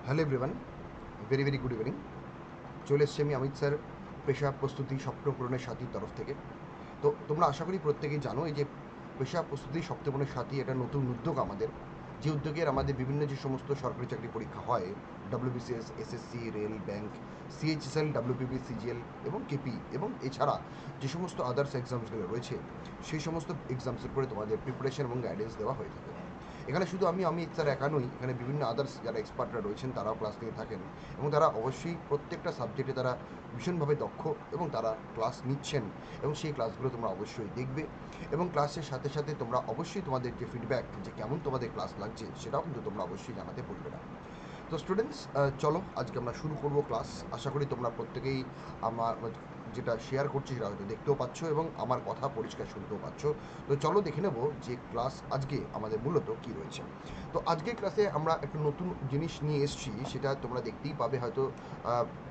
Hello everyone, very very good evening. চলে এসছি আমি অমিত স্যার, পেশা প্রস্তুতি স্বপ্ন পূরণের সাথীর তরফ থেকে। তো তোমরা আশা করি প্রত্যেকেই জানো এই যে পেশা প্রস্তুতি স্বপ্ন পূরণের সাথী এটা নতুন উদ্যোগ আমাদের, যে উদ্যোগের আমাদের বিভিন্ন যে সমস্ত সরকারি চাকরি পরীক্ষা হয়, WBCS, SSC, rail, bank, CHSL, WPP, CGL এবং কেপি এবং এছাড়া যে সমস্ত আদার্স এক্সামসগুলো রয়েছে সেই সমস্ত এক্সামসের উপরে তোমাদের প্রিপারেশন এবং গাইডেন্স দেওয়া হয়ে থাকে। এখানে শুধু আমি অমিত স্যার একা নই, এখানে বিভিন্ন আদার্স যারা এক্সপার্টরা রয়েছেন তারাও ক্লাস নিয়ে থাকেন এবং তারা অবশ্যই প্রত্যেকটা সাবজেক্টে তারা ভীষণভাবে দক্ষ এবং তারা ক্লাস নিচ্ছেন এবং সেই ক্লাসগুলো তোমরা অবশ্যই দেখবে এবং ক্লাসের সাথে সাথে তোমরা অবশ্যই তোমাদের যে ফিডব্যাক যে কেমন তোমাদের ক্লাস লাগছে সেটাও কিন্তু তোমরা অবশ্যই জানাতে ভুলবে না। তো স্টুডেন্টস, চলো আজকে আমরা শুরু করব ক্লাস। আশা করি তোমরা প্রত্যেকেই আমার যেটা শেয়ার করছি সেটা হয়তো দেখতেও পাচ্ছ এবং আমার কথা পরিষ্কার শুনতেও পাচ্ছ। তো চলো দেখে নেব যে ক্লাস আজকে আমাদের মূলত কী রয়েছে। তো আজকে ক্লাসে আমরা একটা নতুন জিনিস নিয়ে এসেছি, সেটা তোমরা দেখতেই পাবে হয়তো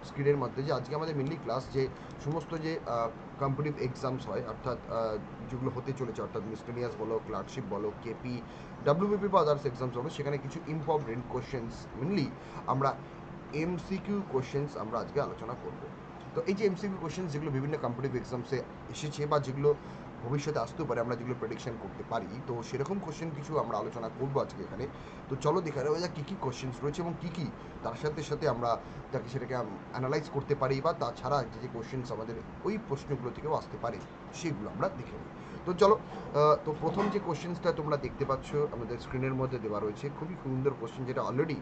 স্ক্রিনের মধ্যে, যে আজকে আমাদের মেনলি ক্লাস যে সমস্ত যে কম্পিটিটিভ এক্সামস হয়, অর্থাৎ যেগুলো হতে চলেছে, অর্থাৎ মিসলেনিয়াস বলো, ক্লার্কশিপ বলো, কেপি, ডাব্লিউবিপি বা আদার্স এক্সামস হবে, সেখানে কিছু ইম্পর্টেন্ট কোশ্চেন্স মেনলি আমরা এমসিকিউ কোশ্চেন্স আমরা আজকে আলোচনা করব। তো এই যে এমসিকিউ কোশ্চেন্স যেগুলো বিভিন্ন কম্পিটিটিভ এক্সামসে এসেছে বা যেগুলো ভবিষ্যতে আসতেও পারে, আমরা যেগুলো প্রেডিকশন করতে পারি, তো সেরকম কোশ্চেন কিছু আমরা আলোচনা করবো আজকে এখানে। তো চলো দেখে নেওয়া যাক কী কী কোশ্চেন্স রয়েছে এবং কী কী তার সাথে সাথে আমরা তাকে সেটাকে অ্যানালাইজ করতে পারি, বা তাছাড়া যে যে কোশ্চেন্স আমাদের ওই প্রশ্নগুলো থেকেও আসতে পারে সেগুলো আমরা দেখে নিই। তো চলো, তো প্রথম যে কোশ্চেন্সটা তোমরা দেখতে পাচ্ছ আমাদের স্ক্রিনের মধ্যে দেওয়া রয়েছে, খুবই সুন্দর কোশ্চেন, যেটা অলরেডি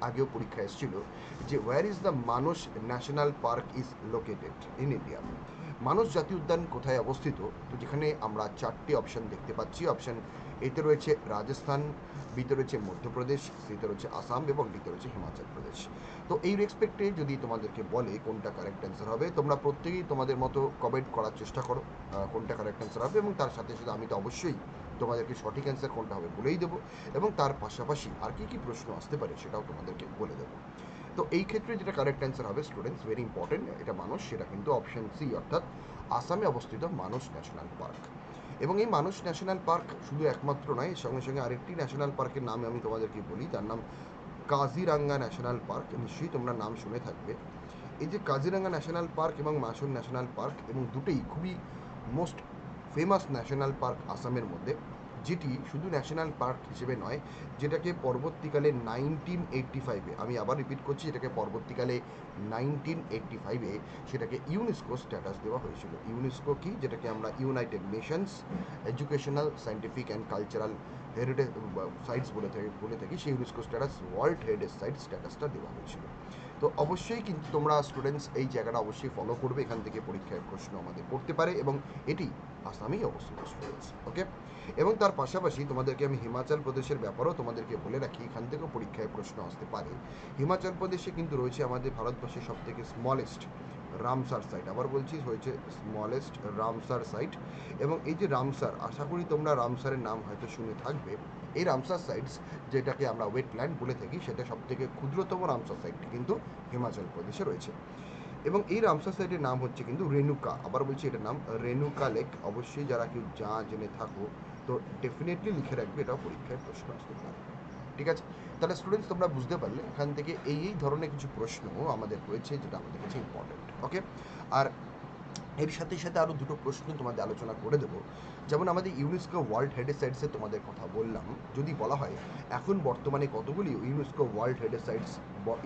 আগেও পরীক্ষা এসেছিল, যে where is the Manas National Park is located in India. Manas জাতীয় উদ্যান কোথায় অবস্থিত? তো যেখানে আমরা চারটি অপশান দেখতে পাচ্ছি। অপশান এতে রয়েছে রাজস্থান, বিতে রয়েছে মধ্যপ্রদেশ, সিতে রয়েছে আসাম এবং ডিতে রয়েছে হিমাচল প্রদেশ। তো এই রেসপেক্টে যদি তোমাদেরকে বলে কোনটা কারেক্ট অ্যান্সার হবে, তোমরা প্রত্যেকেই তোমাদের মতো কমেন্ট করার চেষ্টা করো কোনটা কারেক্ট অ্যান্সার হবে, এবং তার সাথে সাথে আমি তো অবশ্যই তোমাদেরকে সঠিক অ্যান্সার কোনটা হবে বলেই দেবো, এবং তার পাশাপাশি আর কী কী প্রশ্ন আসতে পারে সেটাও তোমাদেরকে বলে দেবো। তো এই ক্ষেত্রে যেটা কারেক্ট অ্যান্সার হবে স্টুডেন্টস, ভেরি ইম্পর্টেন্ট, এটা মানস, সেটা কিন্তু অপশন সি, অর্থাৎ আসামে অবস্থিত মানস ন্যাশনাল পার্ক। এবং এই মানস ন্যাশনাল পার্ক শুধু একমাত্র নয়, এর সঙ্গে সঙ্গে আরেকটি ন্যাশনাল পার্কের নাম আমি তোমাদেরকে বলি, তার নাম কাজিরাঙ্গা ন্যাশনাল পার্ক। নিশ্চয়ই তোমরা নাম শুনে থাকবে। এই যে কাজিরাঙ্গা ন্যাশনাল পার্ক এবং মাসুর ন্যাশনাল পার্ক, এবং দুটোই খুবই মোস্ট ফেমাস ন্যাশনাল পার্ক আসামের মধ্যে, যেটি শুধু ন্যাশনাল পার্ক হিসেবে নয়, যেটাকে পরবর্তীকালে 1985-এ, আমি আবার রিপিট করছি, যেটাকে পরবর্তীকালে 1985-এ সেটাকে ইউনেস্কো স্ট্যাটাস দেওয়া হয়েছিল। ইউনেস্কো কি, যেটাকে আমরা United Nations Educational, Scientific and Cultural Heritage Sites বলে থাকি, সেই UNESCO status World Heritage Site স্ট্যাটাসটা দেওয়া হয়েছিল। তো অবশ্যই কিন্তু তোমরা স্টুডেন্টস এই জায়গাটা অবশ্যই ফলো করবে, এখান থেকে পরীক্ষায় প্রশ্ন আমাদের করতে পারে, এবং এটি আসামেই অবস্থিত স্টুডেন্টস, ওকে। এবং তার পাশাপাশি তোমাদেরকে আমি হিমাচল প্রদেশের ব্যাপারেও তোমাদেরকে বলে রাখি, এখান থেকেও পরীক্ষায় প্রশ্ন আসতে পারে। হিমাচল প্রদেশে কিন্তু রয়েছে আমাদের ভারতবর্ষের সবথেকে স্মলেস্ট রামসার সাইট, আবার বলছি হয়েছে স্মলেস্ট রামসার সাইট। এবং এই যে রামসার, আশা করি তোমরা রামসারের নাম হয়তো শুনে থাকবে। এই রামসার সাইটস, যেটাকে আমরা ওয়েটল্যান্ড বলে থাকি, সেটা সবথেকে ক্ষুদ্রতম রামসার সাইটটি কিন্তু হিমাচল প্রদেশে রয়েছে। এবং এই রামসার সাইটের নাম হচ্ছে কিন্তু রেণুকা, আবার বলছি এটার নাম রেণুকা লেক। অবশ্যই যারা কেউ জেনে থাকো তো ডেফিনেটলি লিখে রাখবে, এটাও পরীক্ষায় প্রশ্ন আসতে পারে। ঠিক আছে, তাহলে স্টুডেন্টস তোমরা বুঝতে পারলে এখান থেকে এই ধরনের কিছু প্রশ্ন আমাদের রয়েছে, যেটা আমাদের কাছে ইম্পর্টেন্ট, ওকে। আর এর সাথে সাথে আরও দুটো প্রশ্ন তোমাদের আলোচনা করে দেবো। যেমন আমাদের ইউনেস্কো ওয়ার্ল্ড হেরিটেজ সাইটসের তোমাদের কথা বললাম, যদি বলা হয় এখন বর্তমানে কতগুলি ইউনেস্কো ওয়ার্ল্ড হেরিটেজ সাইটস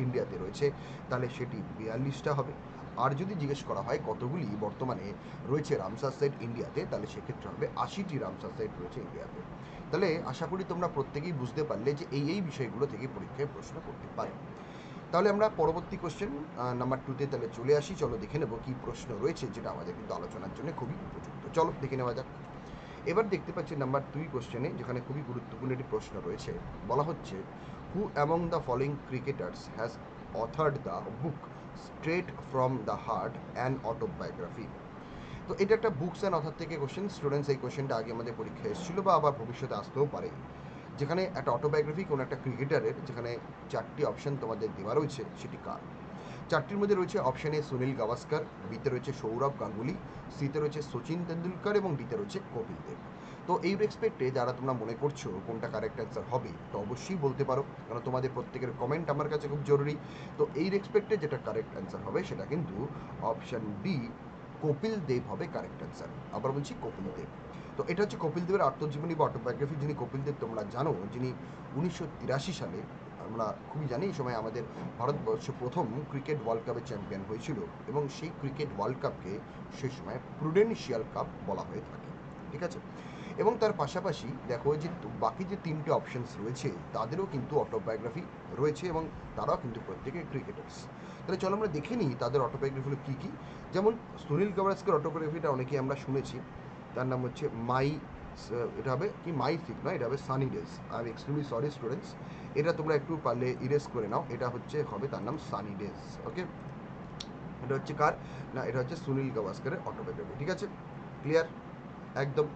ইন্ডিয়াতে রয়েছে, তাহলে সেটি 42টা হবে। আর যদি জিজ্ঞেস করা হয় কতগুলি বর্তমানে রয়েছে রামসার সাইট ইন্ডিয়াতে, তাহলে সেক্ষেত্রে হবে 80টি রামসার সাইট রয়েছে ইন্ডিয়াতে। তাহলে আশা করি তোমরা প্রত্যেকেই বুঝতে পারলে যে এই বিষয়গুলো থেকে পরীক্ষায় প্রশ্ন করতে পারে। তাহলে আমরা পরবর্তী কোশ্চেন নাম্বার 2-তে তাহলে চলে আসি। চলো দেখে নেব কী প্রশ্ন রয়েছে, যেটা আমাদের কিন্তু আলোচনার জন্য খুবই উপযুক্ত। চলো দেখে নেওয়া যাক। এবার দেখতে পাচ্ছি নাম্বার 2 কোশ্চেনে, যেখানে খুবই গুরুত্বপূর্ণ একটি প্রশ্ন রয়েছে। বলা হচ্ছে, who among the following cricketers has authored the book Straight from the Heart and autobiography. তো এটা একটা বুকস অ্যান্ড অথার থেকে কোশ্চেন স্টুডেন্টস। এই কোশ্চেনটা আগে আমাদের পরীক্ষায় এসেছিলো বা আবার ভবিষ্যতে আসতেও পারে, যেখানে একটা অটোবায়োগ্রাফি কোনো একটা ক্রিকেটারের, যেখানে 4টি অপশান তোমাদের দেওয়া রয়েছে, সেটি কার? 4টির মধ্যে রয়েছে অপশান এ সুনীল গাভাস্কার, বিতে রয়েছে সৌরভ গাঙ্গুলি, সিতে রয়েছে সচিন তেন্ডুলকর এবং ডিতে রয়েছে কপিল দেব। তো তো এই রেসপেক্টে যারা তোমরা মনে করছো কোনটা কারেক্ট অ্যান্সার হবে, তো অবশ্যই বলতে পারো, কারণ তোমাদের প্রত্যেকের কমেন্ট আমার কাছে খুব জরুরি। তো এই রেসপেক্টে যেটা কারেক্ট অ্যান্সার হবে সেটা কিন্তু অপশান ডি, কপিল দেব হবে কারেক্ট অ্যান্সার। আবার বলছি কপিল দেব। তো এটা হচ্ছে কপিল দেবের আত্মজীবনী বা অটোবায়োগ্রাফি। যিনি কপিল দেব তোমরা জানো, যিনি 1983 সালে, আমরা খুবই জানি এই সময় আমাদের ভারতবর্ষ প্রথম ক্রিকেট ওয়ার্ল্ড কাপের চ্যাম্পিয়ন হয়েছিল, এবং সেই ক্রিকেট ওয়ার্ল্ড কাপকে সেই সময় প্রুডেন্সিয়াল কাপ বলা হয়ে থাকে। ঠিক আছে, এবং তার পাশাপাশি দেখো যে বাকি যে তিনটে অপশানস রয়েছে তাদেরও কিন্তু অটোবায়োগ্রাফি রয়েছে, এবং তারাও কিন্তু প্রত্যেকে ক্রিকেটার্স। তাহলে চলো আমরা দেখে নিই তাদের অটোবায়োগ্রাফিগুলো কী কী। যেমন সুনীল গাভাস্কর অটোবায়োগ্রাফিটা অনেকেই আমরা শুনেছি, তার নাম হচ্ছে এটা হবে কি মাই সিক নয়, এটা হবে Sunny days. I am extremely sorry students, এটা তোমরা একটু পারলে ইরেজ করে নাও, এটা হচ্ছে হবে তার নাম সানি ডেজ। ওকে, এটা হচ্ছে কার না, এটা হচ্ছে সুনীল গাভাস্করের অটোবায়োগ্রাফি। ঠিক আছে, ক্লিয়ার একদম।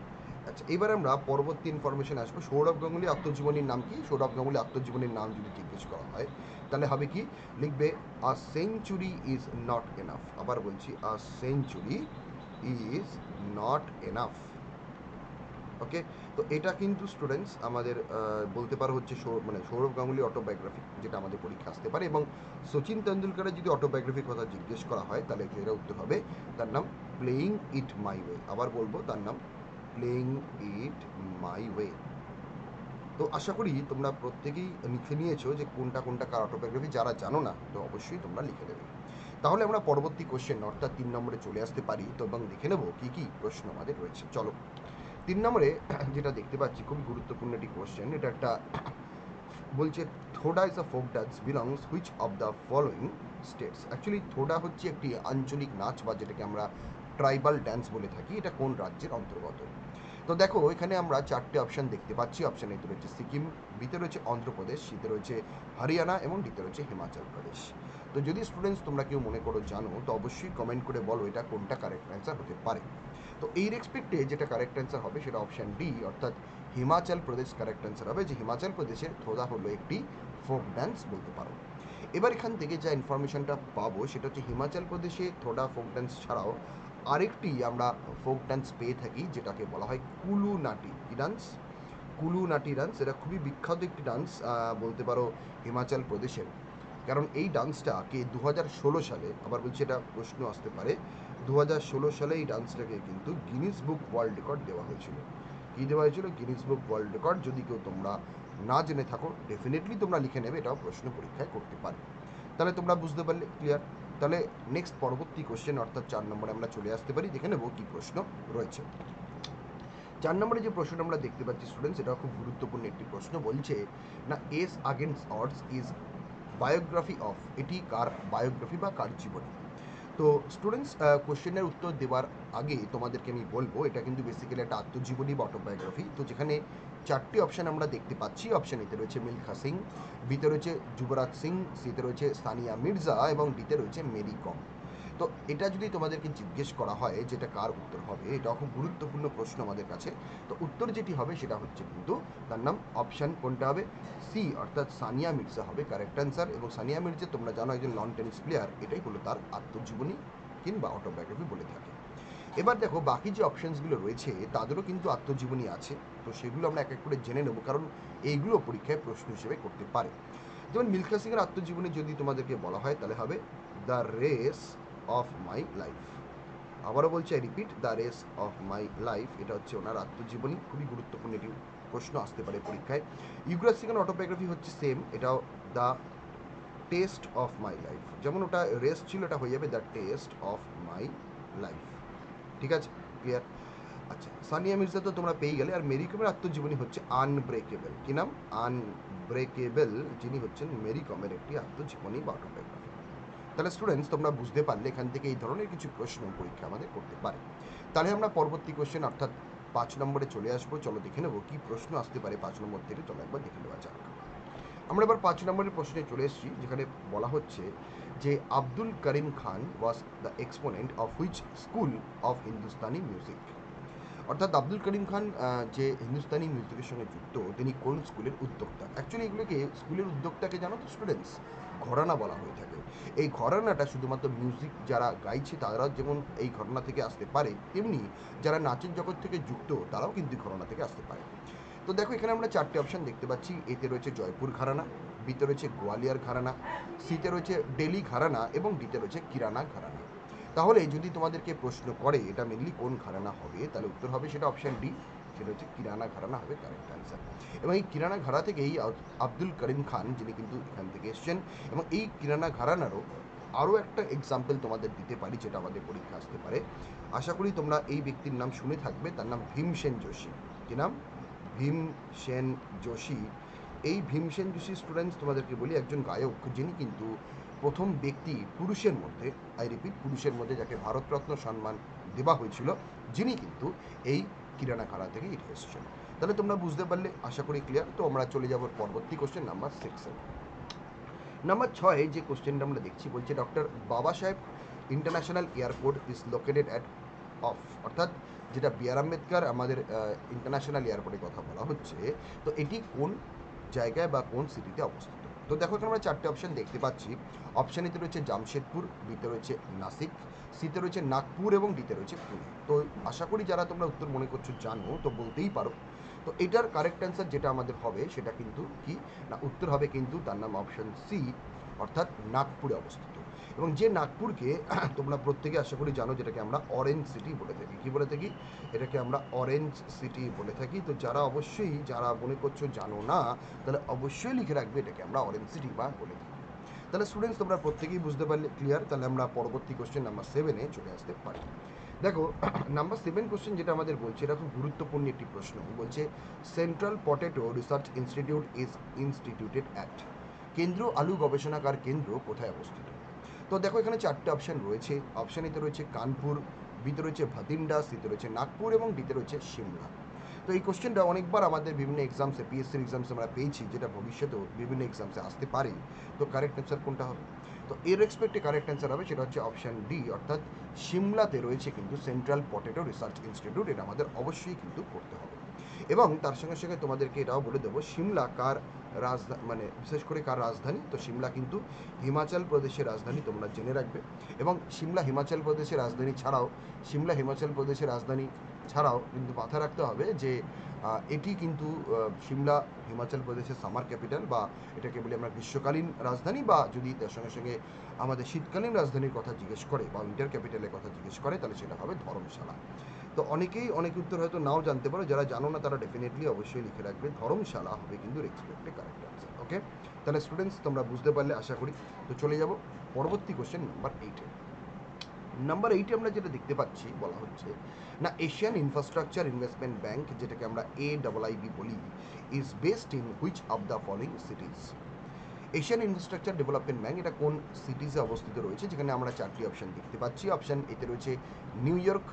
আচ্ছা, এবার আমরা পরবর্তী ইনফরমেশন আসবো। সৌরভ গাঙ্গুলি আত্মজীবনীর নাম কি? সৌরভ গাঙ্গুলি আত্মজীবনীর নাম যদি জিজ্ঞেস করা হয় তাহলে হবে কি, লিখবে a century is not enough. আবার বলছি, a century is not enough. Okay, তো এটা কিন্তু স্টুডেন্টস আমাদের বলতে পারো হচ্ছে মানে সৌরভ গাঙ্গুলি অটোবায়োগ্রাফি, যেটা আমাদের পরীক্ষা আসতে পারে। এবং সচিন তেন্ডুলকারের যদি অটোবায়োগ্রাফির কথা জিজ্ঞেস করা হয় তাহলে এর উত্তর হবে তার নাম প্লেয়িং ইট মাই ওয়ে। আবার বলবো, তার নাম প্লেয়িং ইট মাই ওয়ে। তো আশা করি তোমরা প্রত্যেকেই লিখে নিয়েছো যে কোনটা কোনটা কার অটোবায়োগ্রাফি। যারা জানো না তো অবশ্যই তোমরা লিখে দেবে। তাহলে আমরা পরবর্তী কোশ্চেন অর্থাৎ 3 নম্বরে চলে আসতে পারি, তো এবং দেখে নেবো কী কী প্রশ্ন আমাদের রয়েছে। চলো, 3 নম্বরে যেটা দেখতে পাচ্ছি খুবই গুরুত্বপূর্ণ একটি কোশ্চেন। এটা একটা বলছে Thoda is a folk dance belongs which of the following states. Actually Thoda হচ্ছে একটি আঞ্চলিক নাচ বা যেটাকে আমরা ট্রাইবাল ড্যান্স বলে থাকি। এটা কোন রাজ্যের অন্তর্গত? তো দেখো এখানে আমরা 4টে অপশান দেখতে পাচ্ছি। অপশান এতে রয়েছে সিকিম, বিতে রয়েছে অন্ধ্রপ্রদেশ, সিতে রয়েছে হরিয়ানা এবং ডিতে রয়েছে হিমাচল প্রদেশ। তো যদি স্টুডেন্টস তোমরা কেউ মনে করো জানো, তো অবশ্যই কমেন্ট করে বলো এটা কোনটা কারেক্ট অ্যান্সার হতে পারে। তো এই রেসপেক্টে যেটা কারেক্ট অ্যান্সার হবে সেটা অপশান ডি, অর্থাৎ হিমাচল প্রদেশ কারেক্ট অ্যান্সার হবে। যে হিমাচল প্রদেশের থোদা হলো একটি ফোক ডান্স বলতে পারো। এবার এখান থেকে যা ইনফরমেশনটা পাবো সেটা হচ্ছে হিমাচল প্রদেশে থোডা ফোক ডান্স ছাড়াও আরেকটি আমরা ফোক ডান্স পেয়ে থাকি, যেটাকে বলা হয় কুলু নাটি। কি ডান্স? কুলু নাটি ডান্স। এটা খুবই বিখ্যাত একটি ডান্স বলতে পারো হিমাচল প্রদেশের। কারণ এই ডান্সটাকে 2016 সালে, আবার বলছি এটা প্রশ্ন আসতে পারে, 2016 সালে এই ডান্সটাকে কিন্তু গিনিস বুক ওয়ার্ল্ড রেকর্ড দেওয়া হয়েছিল। কী দেওয়া হয়েছিল? গিনিস বুক ওয়ার্ল্ড রেকর্ড। যদি কেউ তোমরা না জেনে থাকো ডেফিনেটলি তোমরা লিখে নেবে, এটাও প্রশ্ন পরীক্ষায় করতে পারে। তাহলে তোমরা বুঝতে পারলে, ক্লিয়ার। তাহলে নেক্সট পরবর্তী কোশ্চেন অর্থাৎ 4 নম্বরে আমরা চলে আসতে পারি, দেখে নেব কী প্রশ্ন রয়েছে। 4 নম্বরে যে প্রশ্নটা আমরা দেখতে পাচ্ছি স্টুডেন্টস, এটা খুব গুরুত্বপূর্ণ একটি প্রশ্ন। বলছে না, S against ods is biography of, এটি কার বায়োগ্রাফি বা কার জীবনী? তো স্টুডেন্টস কোশ্চেনের উত্তর দেওয়ার আগে তোমাদেরকে আমি বলবো এটা কিন্তু বেসিক্যালি একটা আত্মজীবনী বা অটোবায়োগ্রাফি। তো যেখানে 4টি অপশান আমরা দেখতে পাচ্ছি। অপশান এতে রয়েছে মিলখা সিং, বিতে রয়েছে যুবরাজ সিং, সিতে রয়েছে সানিয়া মির্জা এবং ডিতে রয়েছে মেরি কম। তো এটা যদি তোমাদেরকে জিজ্ঞেস করা হয় যেটা কার উত্তর হবে, এটা খুব গুরুত্বপূর্ণ প্রশ্ন আমাদের কাছে। তো উত্তর যেটি হবে সেটা হচ্ছে কিন্তু তার নাম অপশান কোনটা হবে? সি, অর্থাৎ সানিয়া মির্জা হবে কারেক্ট অ্যান্সার। এবং সানিয়া মির্জা তোমরা জানো একজন লন টেনিস প্লেয়ার, এটাই হলো তার আত্মজীবনী কিংবা অটোবায়োগ্রাফি বলে থাকে। এবার দেখো বাকি যে অপশানসগুলো রয়েছে তাদেরও কিন্তু আত্মজীবনী আছে। তো সেগুলো আমরা এক এক করে জেনে নেব, কারণ এইগুলো পরীক্ষায় প্রশ্ন হিসেবে করতে পারে। যেমন মিলখা সিংয়ের আত্মজীবনী যদি তোমাদেরকে বলা হয় তাহলে হবে the race of my life. আবারও বলছি, I repeat, the race of my life, এটা হচ্ছে ওনার আত্মজীবনী। খুবই গুরুত্বপূর্ণ একটি প্রশ্ন আসতে পারে পরীক্ষায়। যুবরাজ সিংয়ের অটোবায়োগ্রাফি হচ্ছে সেম, এটাও the test of my life. যেমন ওটা রেস ছিল, এটা হয়ে যাবে the test of my life. ঠিক আছে, ক্লিয়ার। আচ্ছা, সানিয়া মির্জা তো তোমরা পেয়ে গেলে। আর মেরি কমের আত্মজীবনী হচ্ছে আনব্রেকেবল। কি নাম? আনব্রেকেবল, যিনি হচ্ছেন মেরি কমের একটি আত্মজীবনী বা অটোবায়োগ্রাফি। তাহলে স্টুডেন্টস তোমরা বুঝতে পারলে এখান থেকে এই ধরনের কিছু প্রশ্ন পরীক্ষা আমাদের করতে পারে। তাহলে আমরা পরবর্তী কোশ্চেন অর্থাৎ 5 নম্বরে চলে আসবো। চলো দেখে নেবো কী প্রশ্ন আসতে পারে 5 নম্বর থেকে। চলো একবার দেখে নেওয়া যাক। আমরা এবার 5 নম্বরের প্রশ্নে চলে এসেছি, যেখানে বলা হচ্ছে যে Abdul Karim Khan was the exponent of which school of Hindustani music. অর্থাৎ আব্দুল করিম খান যে হিন্দুস্তানি মিউজিকের সঙ্গে যুক্ত, তিনি কোন স্কুলের উদ্যোক্তা? অ্যাকচুয়ালি এগুলোকে স্কুলের উদ্যোক্তাকে জানো তো স্টুডেন্টস, ঘরানা বলা হয়ে থাকে। এই ঘরানাটা শুধুমাত্র মিউজিক যারা গাইছে তারাও যেমন এই ঘরানা থেকে আসতে পারে, তেমনি যারা নাচের জগৎ থেকে যুক্ত তারাও কিন্তু এই ঘরানা থেকে আসতে পারে। তো দেখো এখানে আমরা চারটে অপশন দেখতে পাচ্ছি। এতে রয়েছে জয়পুর ঘরানা, বিতে রয়েছে গোয়ালিয়র ঘরানা, সিতে রয়েছে দিল্লি ঘরানা এবং ডিতে রয়েছে কিরানা ঘরানা। তাহলে যদি তোমাদেরকে প্রশ্ন করে এটা মেনলি কোন ঘরানা হবে, তাহলে উত্তর হবে সেটা অপশন ডি, সেটা হচ্ছে কিরানা ঘরানা হবে কারেক্ট অ্যান্সার। এবং এই কিরানা ঘরা থেকেই আব্দুল করিম খান যিনি কিন্তু এখান থেকে এসছেন। এবং এই কিরানা ঘরানারও আরও একটা এক্সাম্পল তোমাদের দিতে পারি যেটা আমাদের পরীক্ষা আসতে পারে। আশা করি তোমরা এই ব্যক্তির নাম শুনে থাকবে, তার নাম ভীমসেন যোশী। কি নাম? ভীমসেন যোশী। এই ভীমসেন যোশী স্টুডেন্টস তোমাদেরকে বলি একজন গায়ক যিনি কিন্তু প্রথম ব্যক্তি পুরুষের মধ্যে, আই রিপিট পুরুষের মধ্যে, যাকে ভারতরত্ন সম্মান দেওয়া হয়েছিল, যিনি কিন্তু এই কিরানা খাড়া থেকে উঠে এসেছেন। তাহলে তোমরা বুঝতে পারলে, আশা করি ক্লিয়ার। তো আমরা চলে যাব পরবর্তী কোশ্চেন নাম্বার 6-এ। নাম্বার 6 যে কোশ্চেনটা আমরা দেখছি বলছে ডক্টর বাবা সাহেব international Airport is located at of, অর্থাৎ যেটা বি আর আম্বেদকর আমাদের ইন্টারন্যাশনাল এয়ারপোর্টের কথা বলা হচ্ছে, তো এটি কোন জায়গায় বা কোন সিটিতে অবস্থিত? তো দেখো এখানে আমরা চারটে অপশন দেখতে পাচ্ছি। অপশন এতে রয়েছে জামশেদপুর, বিতে রয়েছে নাসিক, সিতে রয়েছে নাগপুর এবং ডিতে রয়েছে পুনে। তো আশা করি যারা তোমরা উত্তর মনে করছো জানো, তো বলতেই পারো। তো এটার কারেক্ট অ্যান্সার যেটা আমাদের হবে সেটা কিন্তু কি না, উত্তর হবে কিন্তু তার নাম অপশন সি, অর্থাৎ নাগপুরে অবস্থিত। এবং যে নাগপুরকে তোমরা প্রত্যেকে আশা করি জানো, যেটাকে আমরা অরেঞ্জ সিটি বলে থাকি। কি বলে থাকি? এটাকে আমরা অরেঞ্জ সিটি বলে থাকি। তো যারা অবশ্যই যারা মনে করছো জানো না, তাহলে অবশ্যই লিখে রাখবে এটাকে আমরা অরেঞ্জ সিটি বা বলে থাকি। তাহলে স্টুডেন্টস তোমরা প্রত্যেকেই বুঝতে পারলে ক্লিয়ার। তাহলে আমরা পরবর্তী কোশ্চেন নাম্বার 7-এ চলে আসতে পারি। দেখো নাম্বার 7 কোশ্চেন যেটা আমাদের বলছে, এটা খুব গুরুত্বপূর্ণ একটি প্রশ্ন। বলছে central potato research institute is instituted at, কেন্দ্রীয় আলু গবেষণাগার কেন্দ্র কোথায় অবস্থিত? তো দেখো এখানে চারটে অপশন রয়েছে। অপশন এতে রয়েছে কানপুর, বিতে রয়েছে ভাতিন্ডা, সিতে রয়েছে নাগপুর এবং ডিতে রয়েছে সিমলা। তো এই কোশ্চেনটা অনেকবার আমাদের বিভিন্ন এক্সামসে, পিএসসির এক্সামসে আমরা পেয়েছি, যেটা ভবিষ্যতেও বিভিন্ন এক্সামসে আসতে পারে। তো কারেক্ট অ্যান্সার কোনটা হবে? তো এর রেসপেক্টে কারেক্ট অ্যান্সার হবে সেটা হচ্ছে অপশন ডি, অর্থাৎ সিমলাতে রয়েছে কিন্তু সেন্ট্রাল পটেটো রিসার্চ ইনস্টিটিউট। এটা আমাদের অবশ্যই কিন্তু করতে হবে। এবং তার সঙ্গে সঙ্গে তোমাদেরকে এটাও বলে দেবো সিমলা কার রাজধানী, মানে বিশেষ করে কার রাজধানী। তো সিমলা কিন্তু হিমাচল প্রদেশের রাজধানী, তোমরা জেনে রাখবে। এবং সিমলা হিমাচল প্রদেশের রাজধানী ছাড়াও, সিমলা হিমাচল প্রদেশের রাজধানী ছাড়াও কিন্তু মাথায় রাখতে হবে যে এটি কিন্তু সিমলা হিমাচল প্রদেশের সামার ক্যাপিটাল, বা এটাকে বলি আমরা গ্রীষ্মকালীন রাজধানী, বা যদি তার সঙ্গে সঙ্গে আমাদের শীতকালীন রাজধানীর কথা জিজ্ঞেস করে বা উইন্টার ক্যাপিটালের কথা জিজ্ঞেস করে, তাহলে সেটা হবে ধর্মশালা। তো অনেকেই অনেক উত্তর হয়তো নাও জানতে পারো, যারা জানো না তারা ডেফিনেটলি অবশ্যই লিখে রাখবে ধর্মশালা হবে কিন্তু রেসপেক্টে কারেক্ট আনসার। ওকে, তাহলে স্টুডেন্টস তোমরা বুঝতে পারলে আশা করি। তো চলে যাব পরবর্তী কোশ্চেন নাম্বার 8-এ। নাম্বার 8-এ আমরা যেটা দেখতে পাচ্ছি বলা হচ্ছে না, এশিয়ান ইনফ্রাস্ট্রাকচার ইনভেস্টমেন্ট ব্যাংক, যেটাকে আমরা AIIB বলি, is based in which of the following সিটিজ? Asian infrastructure development bank এটা কোন সিটিজে অবস্থিত রয়েছে? যেখানে আমরা চারটি অপশন দেখতে পাচ্ছি। অপশন এতে রয়েছে নিউ ইয়র্ক,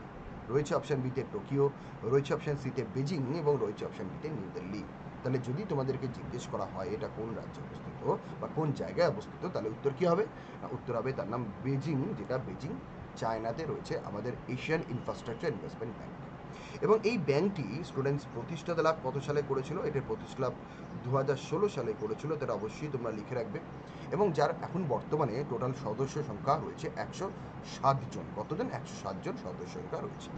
রয়েছে অপশন বিতে টোকিও, রয়েছে অপশন সিতে বেজিং এবং রয়েছে অপশন ডিতে নিউ দিল্লি। তাহলে যদি তোমাদেরকে জিজ্ঞেস করা হয় এটা কোন রাজ্যে অবস্থিত বা কোন জায়গায় অবস্থিত, তাহলে উত্তর কী হবে? না, উত্তর হবে তার নাম বেজিং, যেটা বেজিং চায়নাতে রয়েছে আমাদের এশিয়ান ইনফ্রাস্ট্রাকচার ইনভেস্টমেন্ট ব্যাংক। এবং এই ব্যাংকটি স্টুডেন্টস প্রতিষ্ঠাতা লাভ কত সালে করেছিল? এটার প্রতিষ্ঠা লাভ 2016 সালে করেছিল। তারা অবশ্যই তোমরা লিখে রাখবে। এবং যার এখন বর্তমানে টোটাল সদস্য সংখ্যা রয়েছে 107 জন। কতজন? 107 জন সদস্য সংখ্যা রয়েছে।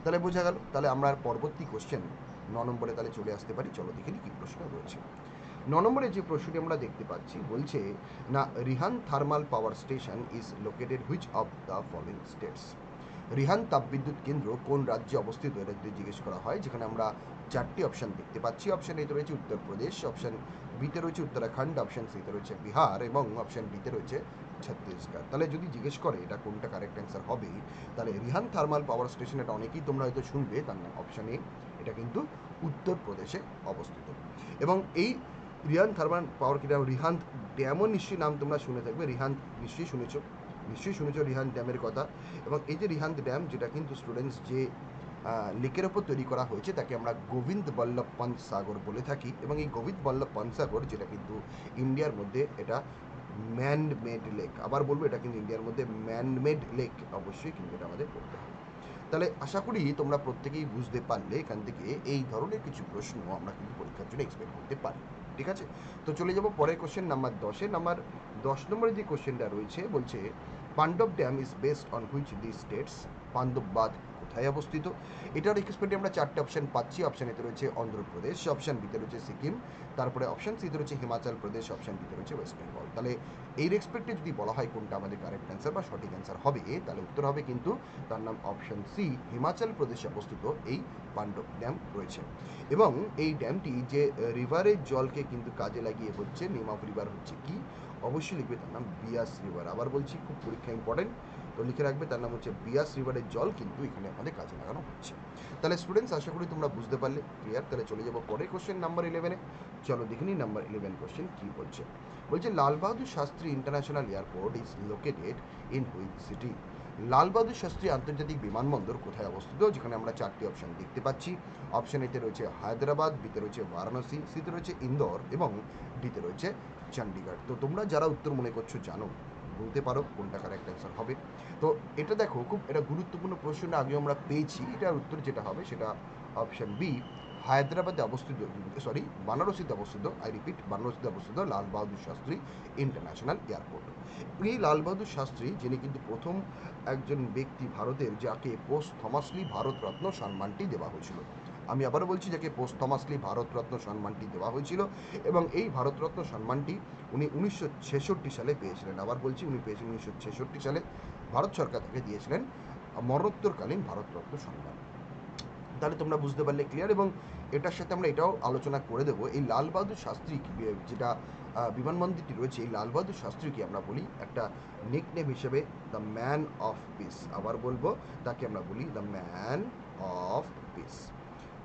তাহলে বোঝা গেল। তাহলে আমরা পরবর্তী কোশ্চেন 9 নম্বরে তাহলে চলে আসতে পারি। চলো দেখে নিই কী প্রশ্ন রয়েছে। 9 নম্বরে যে প্রশ্নটি আমরা দেখতে পাচ্ছি বলছে না, Rihan thermal power station is located which of the following states? Rihan তাপবিদ্যুৎ কেন্দ্র কোন রাজ্যে অবস্থিত, এটা যদি জিজ্ঞেস করা হয়, যেখানে আমরা চারটি অপশন দেখতে পাচ্ছি। অপশন এতে রয়েছে উত্তরপ্রদেশ, অপশন বিতে রয়েছে উত্তরাখণ্ড, অপশন সিতে রয়েছে বিহার এবং অপশন ডিতে রয়েছে ছত্তিশগড়। তাহলে যদি জিজ্ঞেস করে এটা কোনটা কারেক্ট অ্যান্সার হবে, তাহলে রিহান থার্মাল পাওয়ার স্টেশন, এটা অনেকেই তোমরা হয়তো শুনবে, তার নাম অপশন এ, এটা কিন্তু উত্তরপ্রদেশে অবস্থিত। এবং এই রিহান থার্মাল পাওয়ার কিনা রিহান ড্যামও নিশ্চয়ই নাম তোমরা শুনে থাকবে। রিহান নিশ্চয়ই শুনেছো রিহান ড্যামের কথা। এবং এই যে রিহান ড্যাম, যেটা কিন্তু স্টুডেন্টস যে লেকের ওপর তৈরি করা হয়েছে, তাকে আমরা গোবিন্দ বল্লভ পন্ত সাগর বলে থাকি। এবং এই গোবিন্দ বল্লভ পন্ত সাগর, যেটা কিন্তু ইন্ডিয়ার মধ্যে এটা ম্যান মেড লেক, আবার বলবো এটা কিন্তু ইন্ডিয়ার মধ্যে ম্যান মেড লেক, অবশ্যই কিন্তু এটা আমাদের করতে হবে। তাহলে আশা করি তোমরা প্রত্যেকেই বুঝতে পারলে এখান থেকে এই ধরনের কিছু প্রশ্ন আমরা কিন্তু পরীক্ষার জন্য এক্সপেক্ট করতে পারি। ঠিক আছে, তো চলে যাব পরের কোশ্চেন নাম্বার 10-এ। নাম্বার 10 নম্বরে যে কোশ্চেনটা রয়েছে বলছে Pandav dam is based on which the states? Pandav বাঁধ কোথায় অবস্থিত? এটার এক্সপেক্টে আমরা 4টে অপশন পাচ্ছি। অপশন এতে রয়েছে অন্ধ্রপ্রদেশ, অপশন বিতে রয়েছে সিকিম, তারপরে অপশন সিতে রয়েছে হিমাচল প্রদেশ, অপশন বিতে রয়েছে ওয়েস্ট বেঙ্গল। তাহলে এই রেসপেক্টে যদি বলা হয় কোনটা আমাদের কারেক্ট অ্যান্সার বা সঠিক অ্যান্সার হবে, তাহলে উত্তর হবে কিন্তু তার নাম অপশন সি, হিমাচল প্রদেশে অবস্থিত এই পাণ্ডব ড্যাম রয়েছে। এবং এই ড্যামটি যে রিভারের জলকে কিন্তু কাজে লাগিয়ে হচ্ছে, নেম অফ রিভার হচ্ছে কি? অবশ্যই লিখবে তার নাম বিয়াস রিভার। আবার বলছি, খুব পরীক্ষা ইম্পর্টেন্ট, তো লিখে রাখবে তার নাম হচ্ছে বিয়াস রিভারের জল কিন্তু এখানে আমাদের কাজে লাগানো হচ্ছে। তাহলে স্টুডেন্টস আশা করি তোমরা বুঝতে পারলে, ক্লিয়ার। তাহলে চলে যাবো পরের কোশ্চেন নাম্বার 11-এ। চলো দেখে নিই নাম্বার 11 কোশ্চেন কি বলছে। বলছে Lal Bahadur Shastri International Airport is located in which city? Lal Bahadur Shastri আন্তর্জাতিক বিমানবন্দর কোথায় অবস্থিত? যেখানে আমরা 4টি অপশন দেখতে পাচ্ছি। অপশন এতে রয়েছে হায়দ্রাবাদ, বিতে রয়েছে বারাণসী, সিতে রয়েছে ইন্দোর এবং ডিতে রয়েছে চণ্ডীগড়। তো তোমরা যারা উত্তর মনে করছো জানো, বলতে পারো কোনটা কারেক্ট অ্যান্সার হবে। তো এটা দেখো, খুব এটা গুরুত্বপূর্ণ প্রশ্ন আগে আমরা পেয়েছি। এটার উত্তর যেটা হবে সেটা অপশন বি, হায়দ্রাবাদে অবস্থিত, সরি বানারসিতে অবস্থিত, আই রিপিট বানারসিতে অবস্থিত লাল বাহাদুর শাস্ত্রী ইন্টারন্যাশনাল এয়ারপোর্ট। এই লাল বাহাদুর শাস্ত্রী, যিনি কিন্তু প্রথম একজন ব্যক্তি ভারতের যাকে পোস্ট থমাসলি ভারতরত্ন সম্মানটি দেওয়া হয়েছিল। আমি আবারও বলছি, যাকে পোস্ট থমাসলি ভারতরত্ন সম্মানটি দেওয়া হয়েছিল, এবং এই ভারতরত্ন সম্মানটি উনি 1966 সালে পেয়েছিলেন। আবার বলছি, উনি পেয়েছিলেন 1966 সালে। ভারত সরকার তাকে দিয়েছিলেন মরণোত্তরকালীন ভারতরত্ন সম্মান। তাহলে তোমরা বুঝতে পারলে, ক্লিয়ার। এবং এটার সাথে আমরা এটাও আলোচনা করে দেবো, এই লাল বাহাদুর শাস্ত্রী যেটা বিমানবন্দরটি রয়েছে, এই লাল বাহাদুর শাস্ত্রীকে আমরা বলি একটা নিকনেম হিসেবে দ্য ম্যান অফ পিস। আবার বলবো, তাকে আমরা বলি দ্য ম্যান অফ পিস।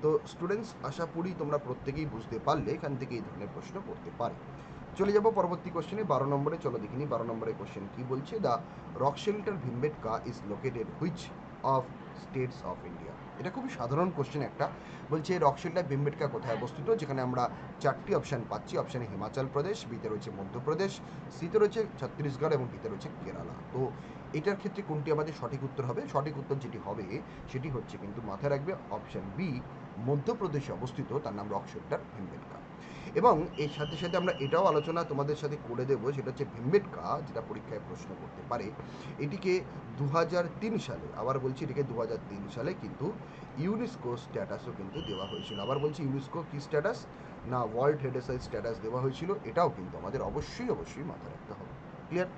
তো স্টুডেন্টস আশা করি তোমরা প্রত্যেকেই বুঝতে পারলে এখান থেকে এই ধরনের প্রশ্ন করতে পারে। চলে যাব পরবর্তী কোশ্চেনে, 12 নম্বরে। চলো দেখিনি 12 নম্বরের কোশ্চেন কি বলছে। The rock shelter Bhimbetka is located which of states of India? এটা খুবই সাধারণ কোশ্চেন একটা। বলছে রক শেল্টার ভীমবেটকা কোথায় অবস্থিত? যেখানে আমরা 4টি অপশন পাচ্ছি। অপশানে হিমাচল প্রদেশ, বিতে রয়েছে মধ্যপ্রদেশ, সিতে রয়েছে ছত্তিশগড় এবং ডিতে রয়েছে কেরালা। তো এটার ক্ষেত্রে কোনটি আমাদের সঠিক উত্তর হবে? সঠিক উত্তর যেটি হবে সেটি হচ্ছে কিন্তু মাথায় রাখবে অপশন বি, মধ্যপ্রদেশে অবস্থিত, তার নাম রক শেল্টার ভীমবেটকা। এবং এর সাথে সাথে আমরা এটাও আলোচনা তোমাদের সাথে করে দেবো, সেটা হচ্ছে ভীমবেটকা, যেটা পরীক্ষায় প্রশ্ন করতে পারে, এটিকে 2003 সালে, আবার বলছি এটিকে 2003 সালে কিন্তু ইউনেস্কো স্ট্যাটাসও কিন্তু দেওয়া হয়েছিল। আবার বলছি, ইউনেস্কো কি স্ট্যাটাস? না, ওয়ার্ল্ড হেরিটেজ স্ট্যাটাস দেওয়া হয়েছিল। এটাও কিন্তু আমাদের অবশ্যই অবশ্যই মাথায় রাখতে হবে, ক্লিয়ার।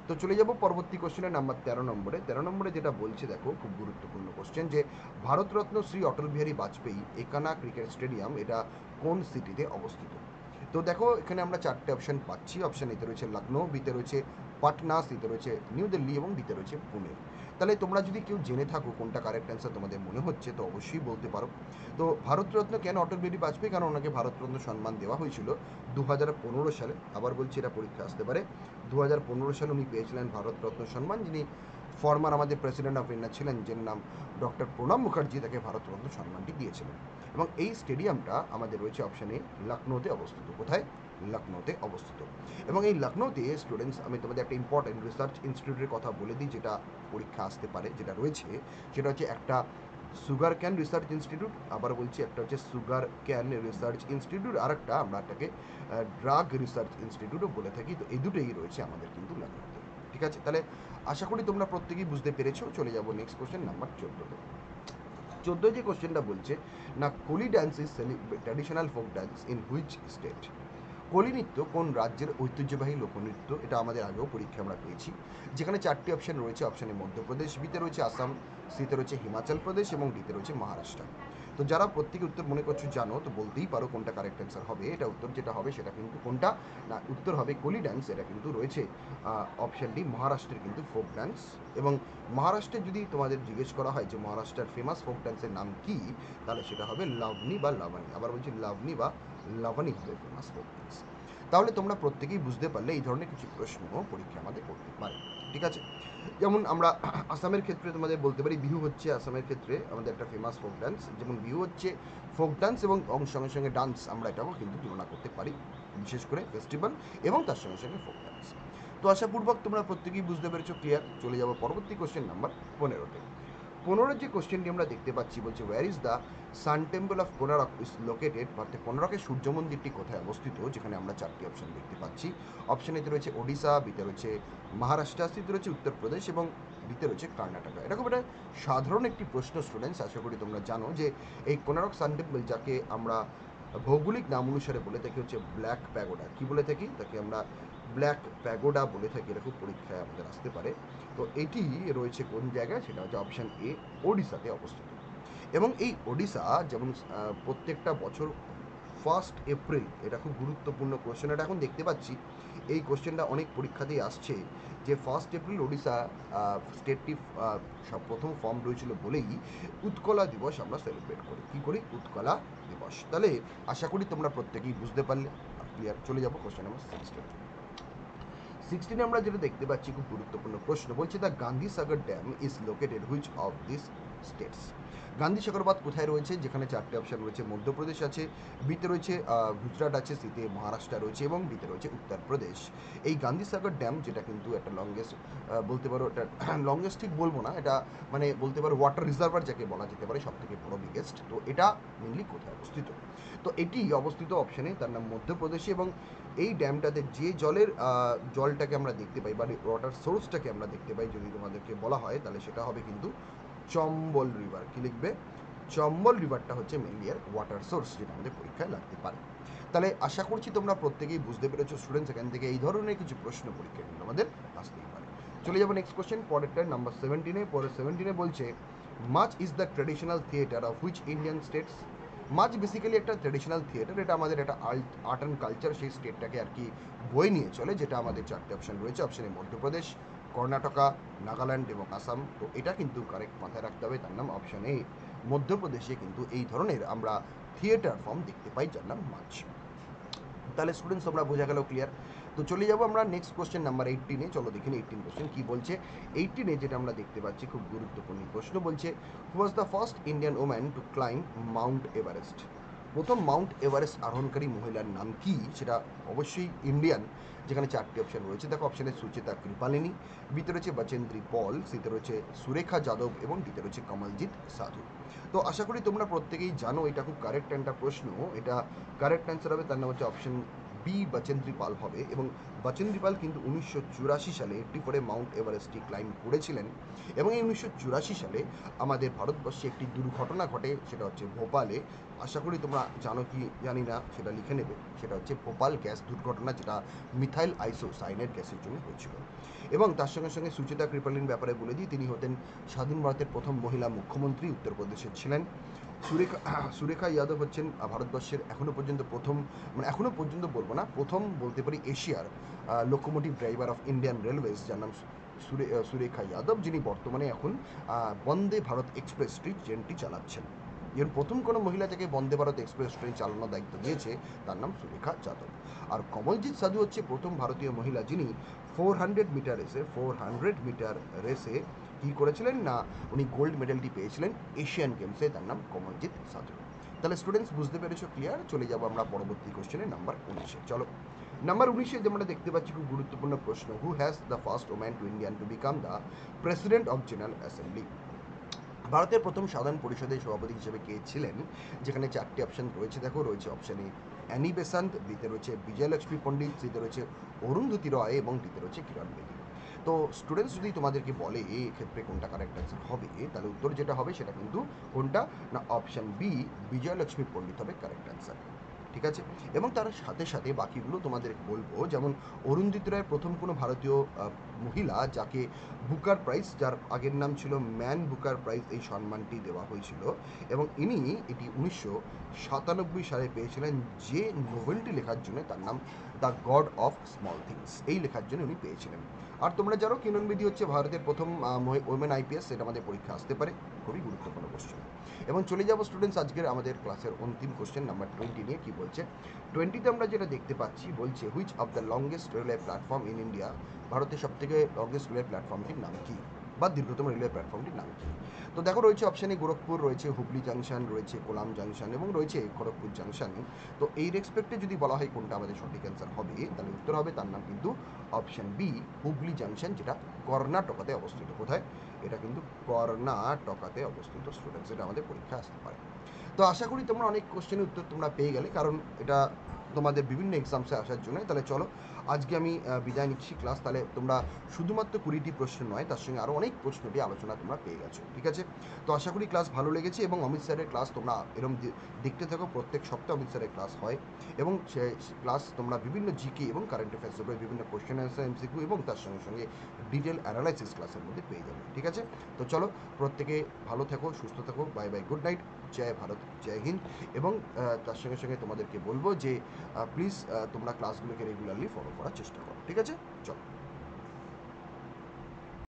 তো চলে যাব পরবর্তী কোশ্চেনের নাম্বার 13 নম্বরে। 13 নম্বরে যেটা বলছে, দেখো খুব গুরুত্বপূর্ণ কোশ্চেন, যে ভারতরত্ন শ্রী অটল বিহারী বাজপেয়ী একানা ক্রিকেট স্টেডিয়াম এটা কোন সিটিতে অবস্থিত? তো দেখো, এখানে আমরা 4টে অপশন পাচ্ছি। অপশন এতে রয়েছে লখনৌ, বিতে রয়েছে পাটনা, সিতে রয়েছে নিউ দিল্লি এবং ডিতে রয়েছে পুনে। তাহলে তোমরা যদি কেউ জেনে থাকো কোনটা কারেক্ট অ্যান্সার তোমাদের মনে হচ্ছে, তো অবশ্যই বলতে পারো। তো ভারতরত্ন কেন অটল বিহারী বাজপেয়ী? কারণ ওনাকে ভারতরত্ন সম্মান দেওয়া হয়েছিল 2015 সালে। আবার বলছি, এটা পরীক্ষা আসতে পারে। 2015 সালে উনি পেয়েছিলেন ভারতরত্ন সম্মান। যিনি ফর্মার আমাদের প্রেসিডেন্ট অফ ইন্ডিয়া ছিলেন, যার নাম ডক্টর প্রণব মুখার্জি, তাকে ভারতরত্ন সম্মানটি দিয়েছিলেন। এবং এই স্টেডিয়ামটা আমাদের রয়েছে অপশানে লখনৌতে অবস্থিত। কোথায়? লখনৌতে অবস্থিত। এবং এই লখনৌতে স্টুডেন্টস, আমি তোমাদের একটা ইম্পর্টেন্ট রিসার্চ ইনস্টিটিউটের কথা বলে দিই, যেটা পরীক্ষা আসতে পারে, যেটা রয়েছে সেটা হচ্ছে একটা সুগার ক্যান রিসার্চ ইনস্টিটিউট। আবার বলছি, একটা হচ্ছে সুগার ক্যান রিসার্চ ইনস্টিটিউট, আর একটা আমরা এটাকে ড্রাগ রিসার্চ ইনস্টিটিউটও বলে থাকি। তো এই দুটোই রয়েছে আমাদের কিন্তু লখনৌতে। ঠিক আছে, তাহলে আশা করি তোমরা প্রত্যেকেই বুঝতে পেরেছো। চলে যাবো নেক্সট কোশ্চেন নাম্বার 14-তে। 14 যে কোশ্চেনটা বলছে, না Koli dance is traditional folk dance in which state? Koli নৃত্য কোন রাজ্যের ঐতিহ্যবাহী লোকনৃত্য? এটা আমাদের আগেও পরীক্ষা আমরা পেয়েছি। যেখানে 4টি অপশন রয়েছে। অপশানে মধ্যপ্রদেশ, বিতে রয়েছে আসাম, সিতে রয়েছে হিমাচল প্রদেশ এবং ডিতে রয়েছে মহারাষ্ট্র। তো যারা প্রত্যেকে উত্তর মনে করছো জানো, তো বলতেই পারো কোনটা কারেক্ট অ্যান্সার হবে। এটা উত্তর যেটা হবে সেটা কিন্তু কোনটা, না উত্তর হবে কোলি ডান্স। এটা কিন্তু রয়েছে অপশান ডি, মহারাষ্ট্রের কিন্তু ফোক ডান্স। এবং মহারাষ্ট্রের যদি তোমাদের জিজ্ঞেস করা হয় যে মহারাষ্ট্রের ফেমাস ফোক ডান্সের নাম কি, তাহলে সেটা হবে লাভনি বা লাভানি। আবার বলছি, লাভনি বা লাভানি হবে ফেমাস ফোক ডান্স। তাহলে তোমরা প্রত্যেকেই বুঝতে পারলে এই ধরনের কিছু প্রশ্ন পরীক্ষা আমাদের করতে পারে। ঠিক আছে, যেমন আমরা আসামের ক্ষেত্রে তোমাদের বলতে পারি, বিহু হচ্ছে আসামের ক্ষেত্রে আমাদের একটা ফেমাস ফোক ডান্স। যেমন বিহু হচ্ছে ফোক ডান্স এবং সঙ্গে সঙ্গে ডান্স, আমরা এটাও কিন্তু তুলনা করতে পারি, বিশেষ করে ফেস্টিভ্যাল এবং তার সঙ্গে সঙ্গে ফোক ডান্স। তো আশাপূর্বক তোমরা প্রত্যেকেই বুঝতে পেরেছো, ক্লিয়ার। চলে যাবো পরবর্তী কোশ্চেন নাম্বার 15-তে। 15 যে কোশ্চেনটি আমরা দেখতে পাচ্ছি বলছে wire is the sun temple of Konark is located, অর্থাৎ কোনারকের সূর্য মন্দিরটি কোথায় অবস্থিত, যেখানে আমরা 4টি অপশন দেখতে পাচ্ছি। অপশন এতে রয়েছে ওডিশা, বিতে রয়েছে মহারাষ্ট্র, সিতে রয়েছে উত্তরপ্রদেশ এবং ডিতে রয়েছে কর্ণাটকা। এরকম একটা সাধারণ একটি প্রশ্ন স্টুডেন্টস, আশা করি তোমরা জানো যে এই কোনারক সান টেম্পল, যাকে আমরা ভৌগোলিক নাম অনুসারে বলে থাকি হচ্ছে ব্ল্যাক প্যাগোডা। কি বলে থাকি? তাকে আমরা ব্ল্যাক প্যাগোডা বলে থাকি, এরকম পরীক্ষায় আমাদের আসতে পারে। তো এটি রয়েছে কোন জায়গায়? সেটা হচ্ছে অপশান এ, ওড়িশাতে অবস্থিত। এবং এই ওড়িশা যেমন প্রত্যেকটা বছর 1 এপ্রিল, এটা খুব গুরুত্বপূর্ণ কোশ্চেন, এটা এখন দেখতে পাচ্ছি এই কোশ্চেনটা অনেক পরীক্ষাতেই আসছে যে 1 এপ্রিল ওড়িশা স্টেটটি সব প্রথম ফর্ম রয়েছিল বলেই উৎকলা দিবস আমরা সেলিব্রেট করি। কী করি? উৎকলা দিবস। তাহলে আশা করি তোমরা প্রত্যেকেই বুঝতে পারলে। ক্লিয়ার। চলে যাবো কোশ্চেন নাম্বার 16 আমরা যেটা দেখতে পাচ্ছি, খুব গুরুত্বপূর্ণ প্রশ্ন, বলছে the Gandhisagar dam is located which of this states. Gandhisagar বাঁধ কোথায় রয়েছে? যেখানে 4টে অপশান রয়েছে, মধ্যপ্রদেশ আছে, বিতে রয়েছে গুজরাট আছে, সিতে মহারাষ্ট্র রয়েছে এবং ডিতে রয়েছে উত্তরপ্রদেশ। এই গান্ধীসাগর ড্যাম, যেটা কিন্তু একটা লংগেস্ট, বলতে পারো এটা লংগেস্ট ঠিক বলবো না, এটা মানে বলতে পারো ওয়াটার রিজার্ভার যাকে বলা যেতে পারে, সব থেকে বড় বিগেস্ট। তো এটা মেনলি কোথায় অবস্থিত? তো এটি অবস্থিত অপশানে, তার নাম মধ্যপ্রদেশে। এবং এই ড্যামটাতে যে জলটাকে আমরা দেখতে পাই বা ওয়াটার সোর্সটাকে আমরা দেখতে পাই, যদি তোমাদেরকে বলা হয় তাহলে সেটা হবে কিন্তু চম্বল রিভার। কি লিখবে? চম্বল রিভারটা হচ্ছে মেনলি এর ওয়াটার সোর্স, যেটা আমাদের পরীক্ষায় লাগতে পারে। তাহলে আশা করছি তোমরা প্রত্যেকেই বুঝতে পেরেছো স্টুডেন্টস, এখান থেকে এই ধরনের কিছু প্রশ্ন পরীক্ষা কিন্তু আমাদের আসতেই পারে। চলে যাবো নেক্সট কোশ্চেন, পরেরটা নাম্বার 17-এ। পরের 17-এ বলছে much is the traditional theatre of which Indian states. Much basically একটা ট্র্যাডিশনাল থিয়েটার, এটা আমাদের একটা আর্ট অ্যান্ড কালচার, সেই স্টেটটাকে আর কি বয়ে নিয়ে চলে, যেটা আমাদের 4টে অপশান রয়েছে। অপশানে মধ্যপ্রদেশ, কর্ণাটকা, নাগাল্যান্ড এবং আসাম। তো এটা কিন্তু কারেক্ট মাথায় রাখতে হবে, তার নাম অপশান এ। মধ্যপ্রদেশে কিন্তু এই ধরনের আমরা থিয়েটার ফর্ম দেখতে পাই, যার নাম মাচ। তাহলে স্টুডেন্টস তোমরা বোঝা গেল, ক্লিয়ার। তো চলে যাবো আমরা নেক্সট কোশ্চেন নাম্বার 18-এ। চলো দেখি 18 কোশ্চেন কী বলছে। 18-এ যেটা আমরা দেখতে পাচ্ছি, খুব গুরুত্বপূর্ণ প্রশ্ন, বলছে who was the first Indian woman to climb Mount Everest. প্রথম মাউন্ট এভারেস্ট আরোহণকারী মহিলার নাম কি? সেটা অবশ্যই ইন্ডিয়ান, যেখানে 4টে অপশান রয়েছে। দেখো, অপশানে সুচেতা কৃপালিনী, বিতে রয়েছে বচেন্দ্রী পল, সিতে রয়েছে সুরেখা যাদব এবং ডিতে রয়েছে কমলজিৎ সাধু। তো আশা করি তোমরা প্রত্যেকেই জানো, এটা খুব কারেক্ট একটা প্রশ্ন। এটা কারেক্ট অ্যান্সার হবে, তার নাম হচ্ছে অপশন বি, বচেন্দ্রী পাল হবে। এবং বচেন্দ্রী পাল কিন্তু 1984 সালে 84 মাউন্ট এভারেস্টটি ক্লাইম্ব করেছিলেন। এবং এই 1984 সালে আমাদের ভারতবর্ষে একটি দুর্ঘটনা ঘটে, সেটা হচ্ছে ভোপালে। আশা করি তোমরা জানো কি জানি না, সেটা লিখে নেবে। সেটা হচ্ছে ভোপাল গ্যাস দুর্ঘটনা, যেটা মিথাইল আইসোসায়ানেট গ্যাসের জন্য হয়েছিল। এবং তার সঙ্গে সঙ্গে সুচেতা কৃপালিনীর ব্যাপারে বলে দিই, তিনি হতেন স্বাধীন ভারতের প্রথম মহিলা মুখ্যমন্ত্রী, উত্তরপ্রদেশের ছিলেন। সুরেখা যাদব হচ্ছেন ভারতবর্ষের এখনও পর্যন্ত প্রথম, মানে এখনও পর্যন্ত বলবো না, প্রথম বলতে পারি এশিয়ার locomotive driver of Indian railways, যার নাম সুরেখা যাদব, যিনি বর্তমানে এখন বন্দে ভারত এক্সপ্রেস ট্রেনটি চালাচ্ছেন। যেমন প্রথম কোনো মহিলা থেকে বন্দে ভারত এক্সপ্রেস ট্রেন চালানোর দায়িত্ব দিয়েছে, তার নাম সুরেখা যাদব। আর কমলজিৎ সাধু হচ্ছে প্রথম ভারতীয় মহিলা, যিনি 400 মিটার রেসে কী করেছিলেন না, উনি গোল্ড মেডেলটি পেয়েছিলেন এশিয়ান গেমসে, তার নাম কমলজিৎ সাধু। তাহলে স্টুডেন্টস বুঝতে পেরেছো, ক্লিয়ার। চলে যাবো আমরা পরবর্তী কোশ্চেনে, নাম্বার 19-এ। চলো, নাম্বার 19-এ আমরা দেখতে পাচ্ছি খুব গুরুত্বপূর্ণ প্রশ্ন, who has the first woman to Indian to become the president of general assembly. ভারতের প্রথম সাধারণ পরিষদের সভাপতি হিসেবে কে ছিলেন? যেখানে 4টে অপশান রয়েছে। দেখো, রয়েছে অপশানে অ্যানি বেসান্ত, বিতে রয়েছে বিজয়লক্ষ্মী পণ্ডিত, সিতে রয়েছে অরুন্ধতী রয় এবং ডিতে রয়েছে কিরণ বেদী। তো স্টুডেন্টস যদি তোমাদেরকে বলে এক্ষেত্রে কোনটা কারেক্ট অ্যান্সার হবে, তাহলে উত্তর যেটা হবে সেটা কিন্তু কোনটা না, অপশান বি, বিজয়লক্ষ্মী পণ্ডিত হবে কারেক্ট অ্যান্সার। ঠিক আছে। এবং তার সাথে সাথে বাকিগুলো তোমাদের বলবো, যেমন অরুন্ধতী রায় প্রথম কোনো ভারতীয় মহিলা যাকে বুকার প্রাইজ, যার আগের নাম ছিল ম্যান বুকার প্রাইজ, এই সম্মানটি দেওয়া হয়েছিল। এবং ইনি এটি 1997 সালে পেয়েছিলেন, যে নোবেলটি লেখার জন্য, তার নাম the god of small things, এই লেখার জন্য উনি পেয়েছিলেন। আর তোমরা জানো কিরণ বেদী হচ্ছে ভারতের প্রথম ওমেন আইপিএস, এটা আমাদের পরীক্ষা আসতে পারে, খুবই গুরুত্বপূর্ণ কোশ্চেন। এবং চলে যাবো স্টুডেন্টস আজকের আমাদের ক্লাসের অন্তিম কোশ্চেন নাম্বার 20 নিয়ে। কি বলছে 20-তে আমরা যেটা দেখতে পাচ্ছি, বলছে which of the longest railway platform in India. ভারতের সবথেকে লংগেস্ট রেলওয়ে প্ল্যাটফর্মটির নাম কি, বা দীর্ঘতম রেলওয়ে প্ল্যাটফর্মটির নাম কি? তো দেখো, রয়েছে অপশানে গোরখপুর, রয়েছে হুগলি জাংশন, রয়েছে কোলাম জাংশন এবং রয়েছে খড়গপুর জাংশন। তো এই রেসপেক্টে যদি বলা হয় কোনটা আমাদের সঠিক অ্যান্সার হবে, তাহলে উত্তর হবে তার নাম কিন্তু অপশান বি, হুগলি জাংশন, যেটা কর্ণাটকাতে অবস্থিত। কোথায়? এটা কিন্তু কর্ণাটকাতে অবস্থিত স্টুডেন্টস, এটা আমাদের পরীক্ষা আসতে পারে। তো আশা করি তোমরা অনেক কোশ্চেনের উত্তর তোমরা পেয়ে গেলে, কারণ এটা তোমাদের বিভিন্ন এক্সামসে আসার জন্য। তাহলে চলো আজকে আমি বিদায় নিচ্ছি ক্লাস। তাহলে তোমরা শুধুমাত্র 20টি প্রশ্ন নয়, তার সঙ্গে আরও অনেক প্রশ্নটি আলোচনা তোমরা পেয়ে গেছো, ঠিক আছে? তো আশা করি ক্লাস ভালো লেগেছে, এবং অমিত স্যারের ক্লাস তোমরা এরকম দেখতে থাকো। প্রত্যেক সপ্তাহে অমিত স্যারের ক্লাস হয়, এবং সে ক্লাস তোমরা বিভিন্ন জিকে এবং কারেন্ট অ্যাফেয়ার্সের উপরে বিভিন্ন কোশ্চেন অ্যান্সার, এমসিকিউ এবং তার সঙ্গে সঙ্গে ডিটেল অ্যানালাইসিস ক্লাসের মধ্যে পেয়ে যাবে, ঠিক আছে? তো চলো, প্রত্যেকে ভালো থেকো, সুস্থ থেকো, বাই বাই, গুড নাইট, জয় ভারত, জয় হিন্দ। এবং তার সঙ্গে সঙ্গে তোমাদেরকে বলবো যে প্লিজ তোমরা ক্লাসগুলোকে রেগুলারলি ফলো করার চেষ্টা করো, ঠিক আছে? চলো।